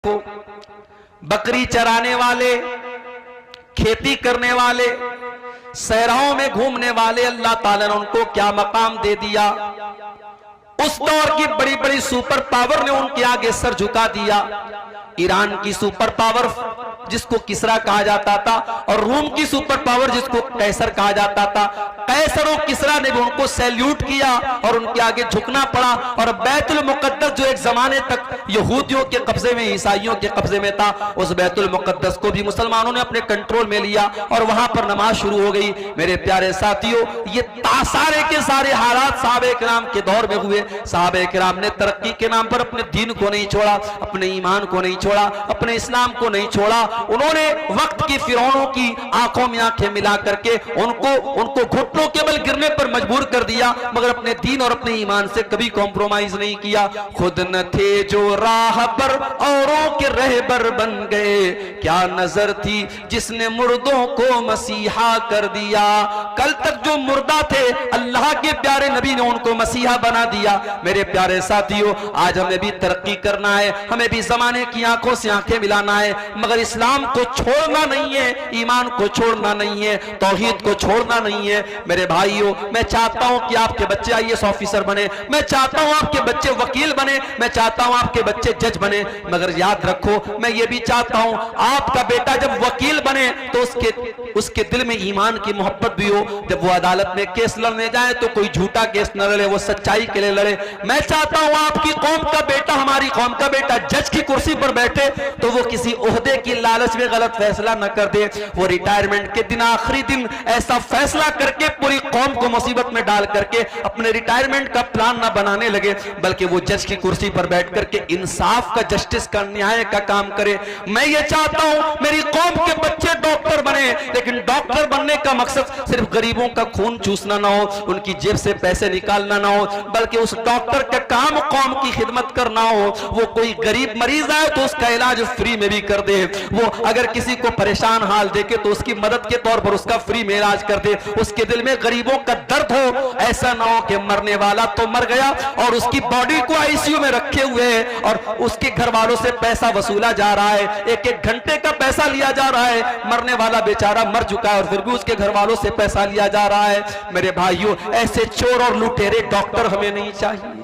को बकरी चराने वाले, खेती करने वाले, सहराओं में घूमने वाले अल्लाह ताला ने उनको क्या मकाम दे दिया। उस दौर की बड़ी बड़ी सुपर पावर ने उनके आगे सर झुका दिया। ईरान की सुपर पावर जिसको किसरा कहा जाता था और रोम की सुपर पावर जिसको कैसर कहा जाता था, कैसर और किसरा ने भी उनको सैल्यूट किया और उनके आगे झुकना पड़ा। और बैतुल मुकद्दस जो एक जमाने तक यहूदियों के कब्जे में, ईसाइयों के कब्जे में था, उस बैतुल मुकद्दस को भी मुसलमानों ने अपने कंट्रोल में लिया और वहां पर नमाज शुरू हो गई। मेरे प्यारे साथियों, ये सारे के सारे हालात सहाबे किराम के दौर में हुए। सहाबे किराम ने तरक्की के नाम पर अपने दीन को नहीं छोड़ा, अपने ईमान को नहीं छोड़ा, अपने इस्लाम को नहीं छोड़ा। उन्होंने वक्त की फिरौनों की आंखों में आंखें मिला करके उनको घुटनों के बल गिरने पर मजबूर कर दिया, मगर अपने दीन और अपने ईमान से कभी कॉम्प्रोमाइज नहीं किया। खुद न थे जो राह पर औरों के रहबर बन गए, क्या नजर थी जिसने मुर्दों को मसीहा कर दिया। कल तक जो मुर्दा थे अल्लाह के प्यारे नबी ने उनको मसीहा बना दिया। मेरे प्यारे साथियों, आज हमें भी तरक्की करना है, हमें भी जमाने की आंखों से आंखें मिलाना है, मगर इस्लाम को छोड़ना नहीं है, ईमान को छोड़ना नहीं है, तौहीद को छोड़ना नहीं है। मेरे भाइयों, मैं चाहता हूं कि आपके बच्चे आईएएस ऑफिसर बने, मैं चाहता हूं आपके बच्चे वकील बने, मैं चाहता हूं आपके बच्चे जज बने, मगर याद रखो, मैं ये भी चाहता हूं आपका बेटा जब वकील बने तो उसके दिल में ईमान की मोहब्बत भी हो। जब वो अदालत में केस लड़ने जाए तो कोई झूठा केस न लड़े, वो सच्चाई के लिए लड़े। मैं चाहता हूं आपकी कौम का बेटा, हमारी कौम का बेटा जज की कुर्सी पर बैठे तो वो किसी ओहदे की लालच में गलत फैसला न कर दे, वो रिटायरमेंट के दिन, आखिरी दिन ऐसा फैसला करके पूरी कौम को मुसीबत में डाल करके अपने रिटायरमेंट का प्लान न बनाने लगे, बल्कि वो जज की कुर्सी पर बैठ करके इंसाफ का, जस्टिस का, न्याय का काम करे। मैं ये चाहता हूं मेरी कौम के बच्चे डॉक्टर बने, लेकिन डॉक्टर बनने का मकसद सिर्फ गरीबों का खून चूसना ना हो, उनकी जेब से पैसे निकालना ना हो, बल्कि उस डॉक्टर का काम कौम की खिदमत करना हो। वो कोई गरीब मरीज आए तो उसका इलाज फ्री में भी कर दे, वो अगर किसी को परेशान हाल देखे तो उसकी मदद के तौर पर उसका फ्री में इलाज कर दे, उसके दिल में गरीबों का दर्द हो। ऐसा ना हो कि मरने वाला तो मर गया और उसकी बॉडी को आईसीयू में रखे हुए है और उसके घर वालों से पैसा वसूला जा रहा है, एक एक घंटे का पैसा लिया जा रहा है, मरने वाला बेचारा मर चुका है और फिर भी उसके घर वालों से पैसा लिया जा रहा है। मेरे भाइयों, ऐसे चोर और लुटेरे डॉक्टर हमें नहीं चाहिए।